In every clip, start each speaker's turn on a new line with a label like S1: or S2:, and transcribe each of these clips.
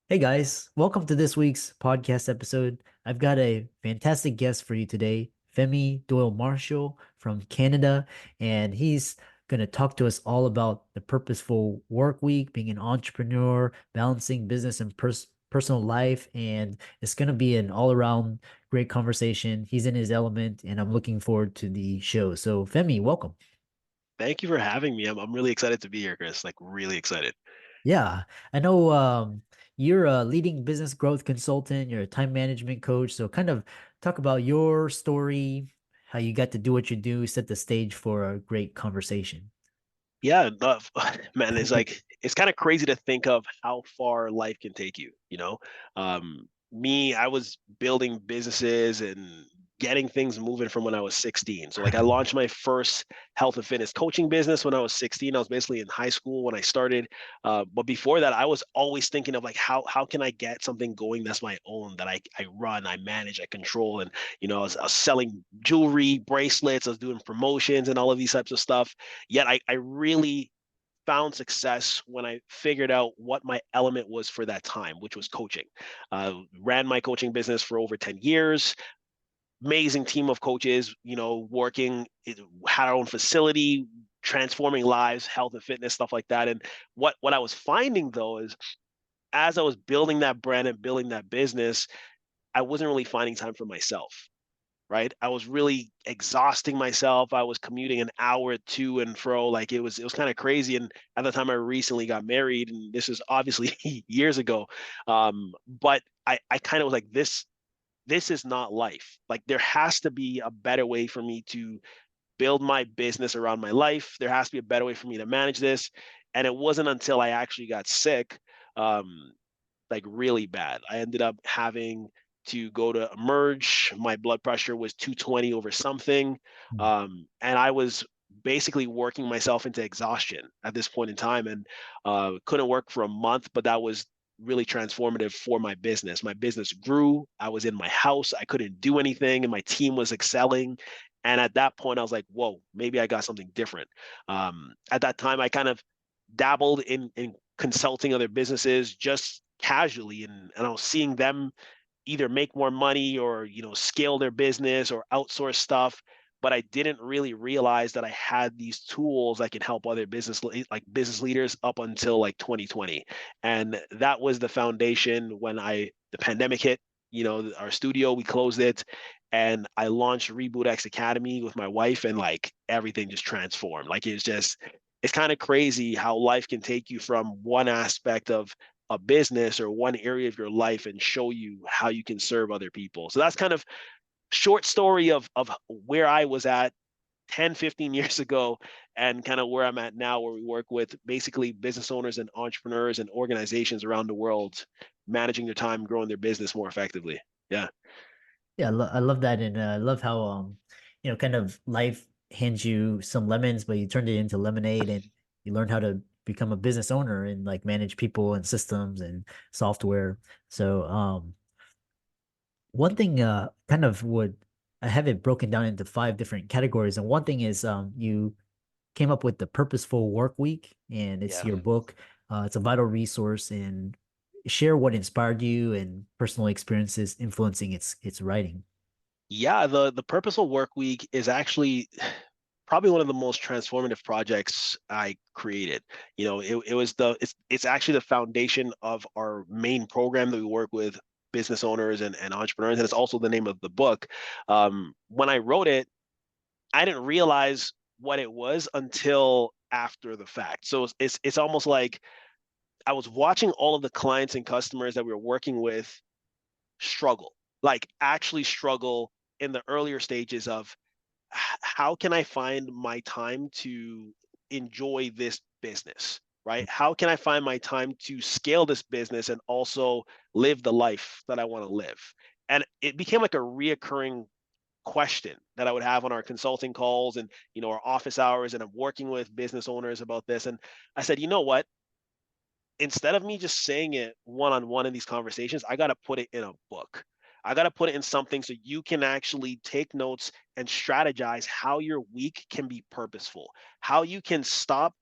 S1: Hey guys, welcome to this week's podcast episode. I've got a fantastic guest for you today, Femi Doyle-Marshall from Canada, and he's going to talk to us all about the purposeful work week, being an entrepreneur, balancing business and personal life, and it's going to be an all-around great conversation. He's in his element, and I'm looking forward to the show. So, Femi, welcome.
S2: Thank you for having me. I'm really excited to be here, Chris. Like really excited.
S1: Yeah, I know you're a leading business growth consultant, you're a time management coach. So kind of talk about your story, how you got to do what you do, set the stage for a great conversation.
S2: Yeah, man, it's kind of crazy to think of how far life can take you, I was building businesses and getting things moving from when I was 16. So like I launched my first health and fitness coaching business when I was 16. I was basically in high school when I started. But before that, I was always thinking of like how can I get something going that's my own that I run, I manage, I control. And I was selling jewelry, bracelets, I was doing promotions and all of these types of stuff. Yet I really found success when I figured out what my element was for that time, which was coaching. Ran my coaching business for over 10 years. Amazing team of coaches, working, had our own facility, transforming lives, health and fitness, stuff like that. And what I was finding though is as I was building that brand and building that business, I wasn't really finding time for myself, right? I was really exhausting myself. I was commuting an hour to and fro. Like it was kind of crazy. And at the time I recently got married, and this is obviously years ago. But I kind of was like, this is not life. Like there has to be a better way for me to build my business around my life. There has to be a better way for me to manage this. And it wasn't until I actually got sick, um, like really bad. I ended up having to go to emerge. My blood pressure was 220 over something. And I was basically working myself into exhaustion at this point in time, and couldn't work for a month, but that was really transformative for my business. My business grew. I was in my house. I couldn't do anything, and my team was excelling. And at that point, I was like, whoa, maybe I got something different. At that time, I kind of dabbled in consulting other businesses just casually, and I was seeing them either make more money or scale their business or outsource stuff. But I didn't really realize that I had these tools that can help other business leaders up until like 2020. And that was the foundation when the pandemic hit. Our studio, we closed it, and I launched REBOOTX Academy with my wife, and like everything just transformed. Like it's kind of crazy how life can take you from one aspect of a business or one area of your life and show you how you can serve other people. So that's kind of short story of where I was at 10, 15 years ago, and kind of where I'm at now, where we work with basically business owners and entrepreneurs and organizations around the world, managing their time, growing their business more effectively. Yeah.
S1: Yeah, I love that, and I love how kind of life hands you some lemons, but you turned it into lemonade, and you learn how to become a business owner and like manage people and systems and software. So, one thing kind of would I have it broken down into five different categories, and one thing is you came up with the Purposeful Work Week, and it's
S2: Yeah.
S1: your book. It's a vital resource, and share what inspired you and personal experiences influencing its writing.
S2: Yeah, the Purposeful Work Week is actually probably one of the most transformative projects I created. It's actually the foundation of our main program that we work with business owners and entrepreneurs, and it's also the name of the book. When I wrote it, I didn't realize what it was until after the fact. So it's almost like I was watching all of the clients and customers that we were working with struggle, like actually struggle in the earlier stages of how can I find my time to enjoy this business, right? How can I find my time to scale this business and also live the life that I want to live? And it became like a reoccurring question that I would have on our consulting calls and our office hours, and I'm working with business owners about this. And I said, you know what? Instead of me just saying it one on one in these conversations, I got to put it in a book. I got to put it in something so you can actually take notes and strategize how your week can be purposeful, how you can stop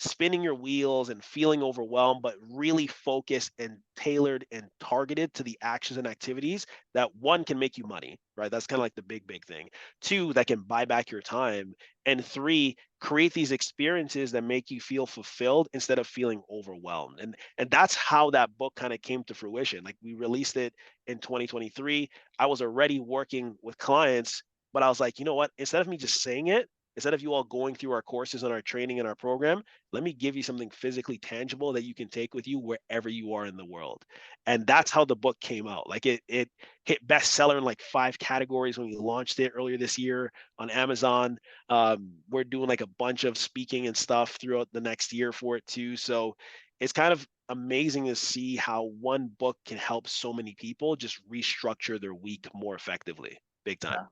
S2: spinning your wheels and feeling overwhelmed, but really focused and tailored and targeted to the actions and activities that one can make you money, right? That's kind of like the big thing. Two, that can buy back your time. And three, create these experiences that make you feel fulfilled instead of feeling overwhelmed. And that's how that book kind of came to fruition. Like we released it in 2023. I was already working with clients, but I was like, you know what? Instead of me just saying it, instead of you all going through our courses and our training and our program, let me give you something physically tangible that you can take with you wherever you are in the world. And that's how the book came out. Like it hit bestseller in like 5 categories when we launched it earlier this year on Amazon. We're doing like a bunch of speaking and stuff throughout the next year for it too. So it's kind of amazing to see how one book can help so many people just restructure their week more effectively. Big time.
S1: Yeah.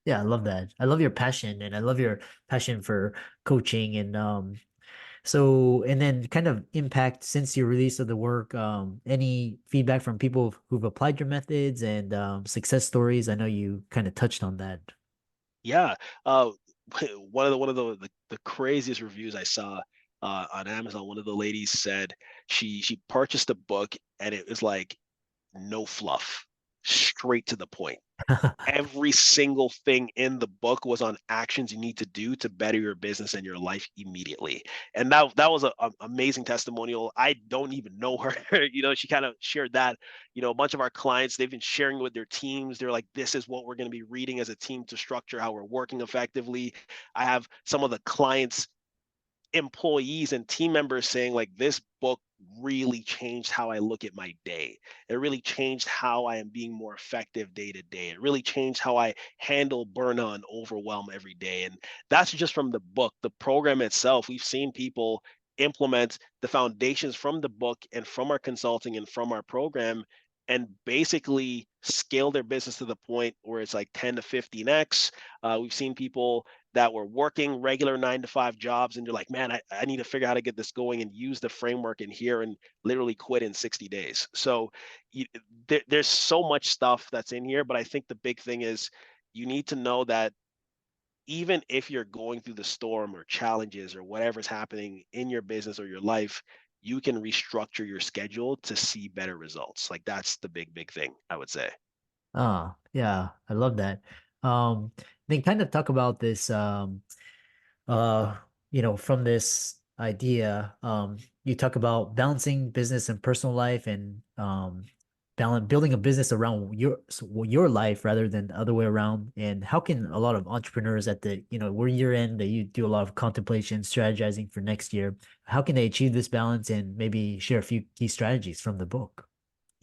S1: Yeah, I love that. I love your passion, and I love your passion for coaching. And so, and then kind of impact since your release of the work, any feedback from people who've applied your methods and success stories? I know you kind of touched on that.
S2: Yeah. One of the craziest reviews I saw on Amazon, one of the ladies said she purchased a book and it was like no fluff, straight to the point. Every single thing in the book was on actions you need to do to better your business and your life immediately. And that was a amazing testimonial. I don't even know her. She kind of shared that. A bunch of our clients, they've been sharing with their teams. They're like, this is what we're going to be reading as a team to structure how we're working effectively. I have some of the clients employees and team members saying like this book really changed how I look at my day. It really changed how I am being more effective day to day. It really changed how I handle burnout and overwhelm every day. And that's just from the book. The program itself, we've seen people implement the foundations from the book and from our consulting and from our program and basically scale their business to the point where it's like 10 to 15x. We've seen people that were working regular 9 to 5 jobs and you're like, man, I need to figure out how to get this going and use the framework in here and literally quit in 60 days. So there's so much stuff that's in here, but I think the big thing is you need to know that even if you're going through the storm or challenges or whatever's happening in your business or your life, you can restructure your schedule to see better results. Like that's the big thing, I would say.
S1: Yeah, I love that. Then kind of talk about this uh from this idea, you talk about balancing business and personal life, and building a business around your life rather than the other way around. And how can a lot of entrepreneurs at the, we're year end, that you do a lot of contemplation, strategizing for next year, how can they achieve this balance, and maybe share a few key strategies from the book?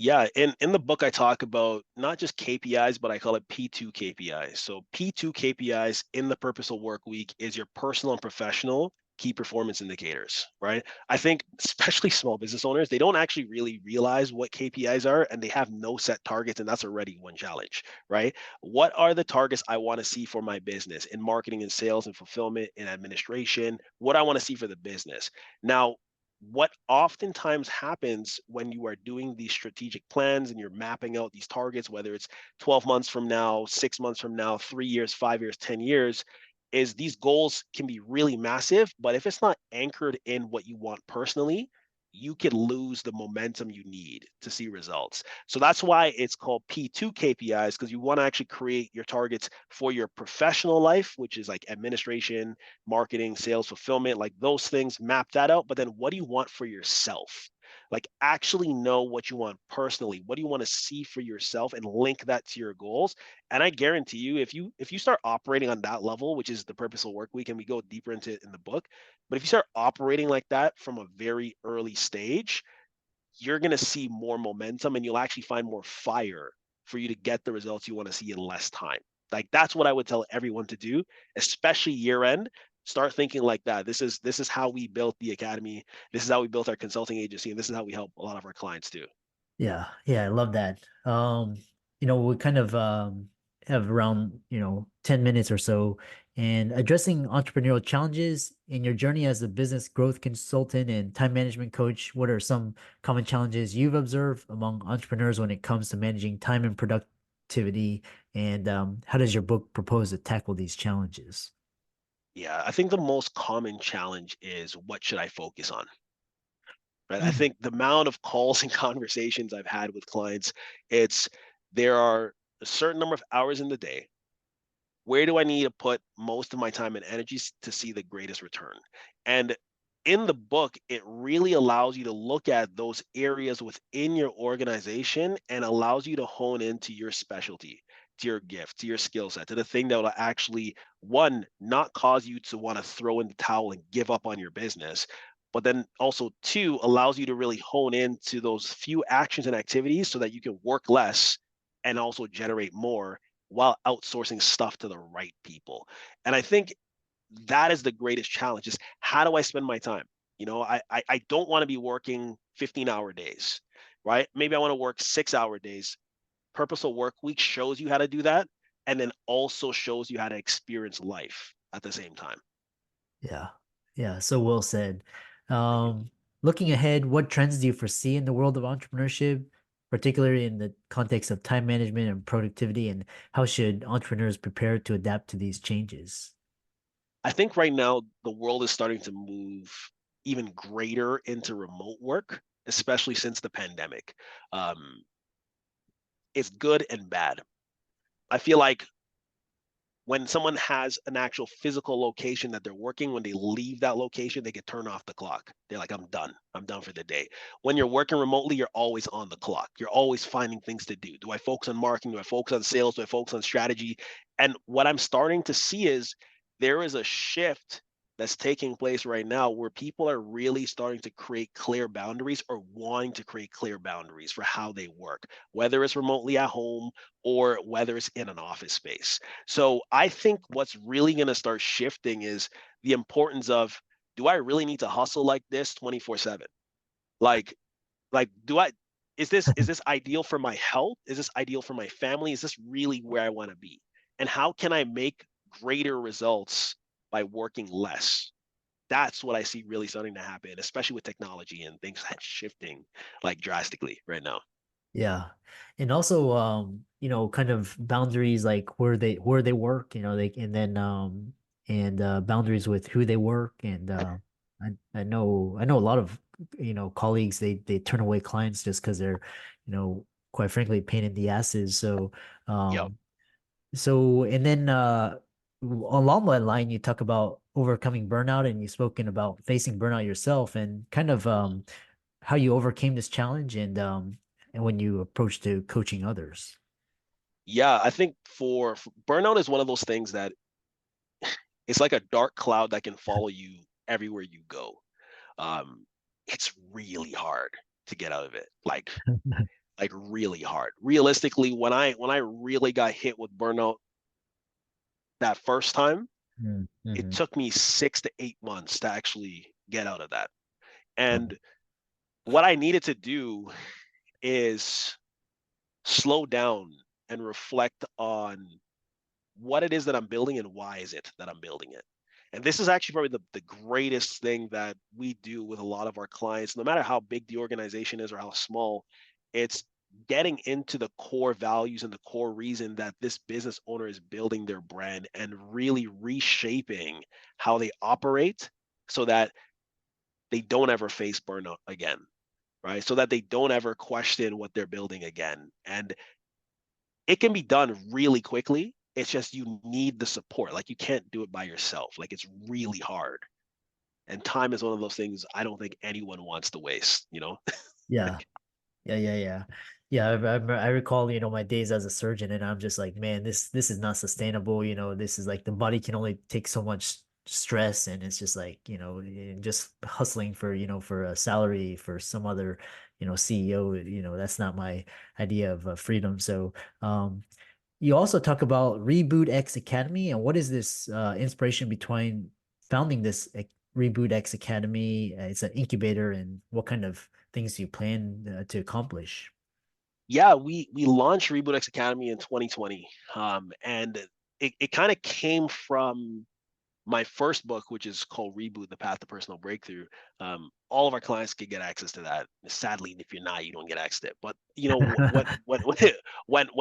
S2: Yeah, in the book I talk about not just KPIs, but I call it P2 KPIs. So P2 KPIs in the Purposeful Work Week is your personal and professional key performance indicators, right? I think especially small business owners, they don't actually really realize what KPIs are and they have no set targets, and that's already one challenge, right? What are the targets I want to see for my business in marketing and sales and fulfillment and administration? What I want to see for the business. Now, what oftentimes happens when you are doing these strategic plans and you're mapping out these targets, whether it's 12 months from now, 6 months from now, 3 years, 5 years, 10 years, is these goals can be really massive. But if it's not anchored in what you want personally, you can lose the momentum you need to see results. So that's why it's called P2 KPIs, because you want to actually create your targets for your professional life, which is like administration, marketing, sales, fulfillment, like those things, map that out. But then what do you want for yourself? Like actually know what you want personally. What do you want to see for yourself and link that to your goals? And I guarantee you, if you start operating on that level, which is the Purposeful Work Week, and we go deeper into it in the book, but if you start operating like that from a very early stage, you're going to see more momentum and you'll actually find more fire for you to get the results you want to see in less time. Like that's what I would tell everyone to do, especially year end. Start thinking like that. This is how we built the academy. This is how we built our consulting agency, and this is how we help a lot of our clients too.
S1: Yeah, I love that. We kind of have around, 10 minutes or so, and addressing entrepreneurial challenges in your journey as a business growth consultant and time management coach. What are some common challenges you've observed among entrepreneurs when it comes to managing time and productivity? And how does your book propose to tackle these challenges?
S2: Yeah, I think the most common challenge is what should I focus on? Right. I
S1: Mm,
S2: think the amount of calls and conversations I've had with clients, it's there are a certain number of hours in the day. Where do I need to put most of my time and energies to see the greatest return? And in the book, it really allows you to look at those areas within your organization and allows you to hone into your specialty, to your gift, to your skill set, to the thing that will actually, one, not cause you to want to throw in the towel and give up on your business, but then also, two, allows you to really hone into those few actions and activities so that you can work less and also generate more while outsourcing stuff to the right people. And I think that is the greatest challenge is how do I spend my time? I don't want to be working 15-hour days, right? Maybe I want to work 6-hour days. Purposeful Work Week shows you how to do that and then also shows you how to experience life at the same time.
S1: yeah. Yeah. So well said.
S2: Thank you.
S1: Looking ahead, what trends do you foresee in the world of entrepreneurship, particularly in the context of time management and productivity, and how should entrepreneurs prepare to adapt to these changes?
S2: I think right now the world is starting to move even greater into remote work, especially since the pandemic. Um, it's good and bad. I feel like when someone has an actual physical location that they're working, when they leave that location, they get turned off the clock. They're like, I'm done. I'm done for the day. When you're working remotely, you're always on the clock. You're always finding things to do. Do I focus on marketing? Do I focus on sales? Do I focus on strategy? And what I'm starting to see is there is a shift that's taking place right now where people are really starting to create clear boundaries or wanting to create clear boundaries for how they work, whether it's remotely at home or whether it's in an office space. So I think what's really going to start shifting is the importance of, do I really need to hustle like this 24/7? Like do I is this ideal for my health? Is this ideal for my family? Is this really where I want to be? And how can I make greater results by working less? That's what I see really starting to happen, especially with technology and things that's shifting like drastically right now.
S1: Yeah. And also kind of boundaries like where they work, they and then and boundaries with who they work and I know a lot of colleagues they turn away clients just because they're, quite frankly pain in the asses. So
S2: Yep.
S1: um and then along that line you talk about overcoming burnout and you've spoken about facing burnout yourself and kind of how you overcame this challenge and when you approach to coaching others.
S2: Yeah, I think for burnout is one of those things that it's like a dark cloud that can follow you everywhere you go. Um, it's really hard to get out of it. Like really hard. Realistically, when I really got hit with burnout that first time, it
S1: Mm-hmm.
S2: took me 6 to 8 months to actually get out of that.
S1: Wow.
S2: And what I needed to do is slow down and reflect on what it is that I'm building and why is it that I'm building it. And this is actually probably the greatest thing that we do with a lot of our clients, no matter how big the organization is or how small, it's getting into the core values and the core reason that this business owner is building their brand and really reshaping how they operate so that they don't ever face burnout again, right? So that they don't ever question what they're building again. And it can be done really quickly. It's just you need the support. Like you can't do it by yourself. Like it's really hard. And time is one of those things I don't think anyone wants to waste?
S1: Yeah. Yeah, yeah, yeah. Yeah, I recall, my days as a surgeon, and I'm just like, man, this is not sustainable. This is like the body can only take so much stress, and it's just like, just hustling for, for a salary for some other, CEO. That's not my idea of freedom. So, you also talk about Reboot X Academy, and what is this inspiration between founding this Reboot X Academy? It's an incubator, and what kind of things do you plan to accomplish?
S2: Yeah, we launched REBOOTX Academy in 2020. And it kind of came from my first book, which is called Reboot: The Path to Personal Breakthrough. All of our clients could get access to that. Sadly, if you're not, you don't get access to it. But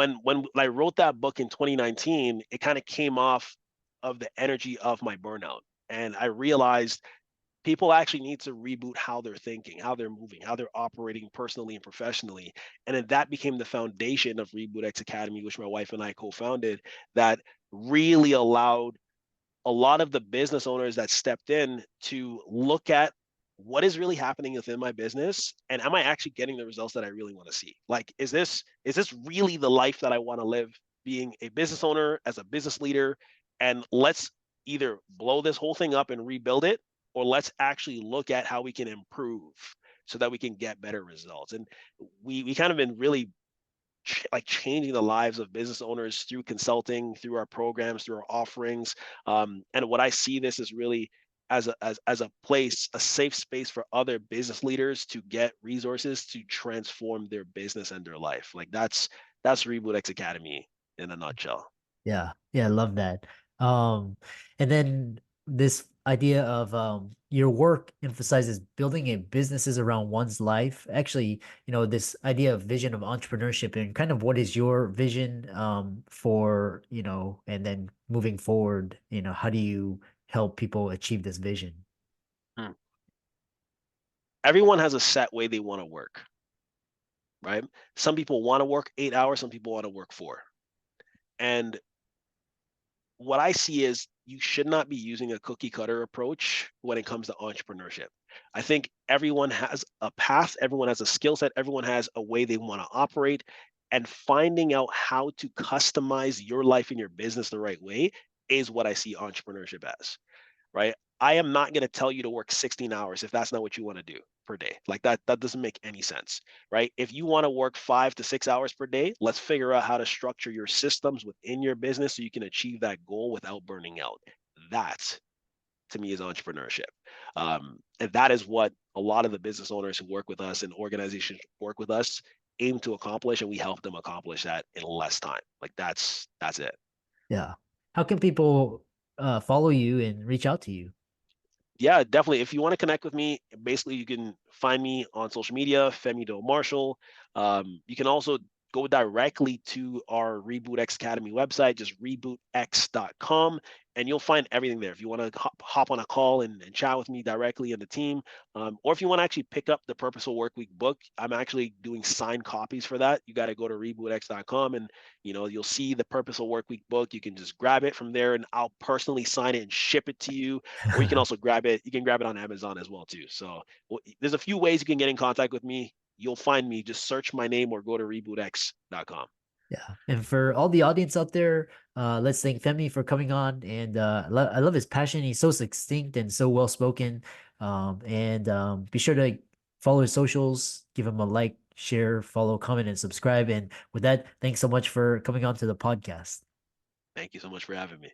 S2: when I wrote that book in 2019, it kind of came off. of the energy of my burnout. And I realized people actually need to reboot how they're thinking, how they're moving, how they're operating personally and professionally. And then that became the foundation of RebootX Academy, which my wife and I co-founded, that really allowed a lot of the business owners that stepped in to look at what is really happening within my business, and am I actually getting the results that I really want to see? Like, is this really the life that I want to live, being a business owner, as a business leader? And let's either blow this whole thing up and rebuild it, or let's actually look at how we can improve so that we can get better results. And we kind of been really like changing the lives of business owners through consulting, through our programs, through our offerings. And what I see this is really as a place, a safe space for other business leaders to get resources to transform their business and their life. Like that's RebootX Academy in a nutshell.
S1: Yeah, yeah, I love that. Um, and then this idea of your work emphasizes building a businesses around one's life. Actually, this idea of vision of entrepreneurship and kind of what is your vision for, and then moving forward, how do you help people achieve this vision?
S2: Hmm. Everyone has a set way they want to work, right? Some people want to work 8 hours, some people want to work 4. And what I see is you should not be using a cookie cutter approach when it comes to entrepreneurship. I think everyone has a path, everyone has a skill set, everyone has a way they want to operate, and finding out how to customize your life and your business the right way is what I see entrepreneurship as, right? I am not going to tell you to work 16 hours if that's not what you want to do per day. Like that doesn't make any sense, right? If you want to work 5 to 6 hours per day, let's figure out how to structure your systems within your business so you can achieve that goal without burning out. That to me is entrepreneurship. And that is what a lot of the business owners who work with us and organizations work with us aim to accomplish, and we help them accomplish that in less time. Like that's it.
S1: Yeah. How can people follow you and reach out to you?
S2: Yeah, definitely. If you want to connect with me, basically you can find me on social media, Femi Doyle-Marshall. You can also go directly to our RebootX Academy website, just rebootx.com, and you'll find everything there. If you want to hop on a call and chat with me directly and the team, or if you want to actually pick up the Purposeful Workweek book, I'm actually doing signed copies for that. You got to go to rebootx.com, and you'll see the Purposeful Workweek book. You can just grab it from there, and I'll personally sign it and ship it to you. Or you can also grab it. You can grab it on Amazon as well too. So there's a few ways you can get in contact with me. You'll find me. Just search my name or go to rebootx.com.
S1: Yeah. And for all the audience out there, let's thank Femi for coming on. And I love his passion. He's so succinct and so well spoken. And be sure to follow his socials, give him a like, share, follow, comment, and subscribe. And with that, thanks so much for coming on to the podcast.
S2: Thank you so much for having me.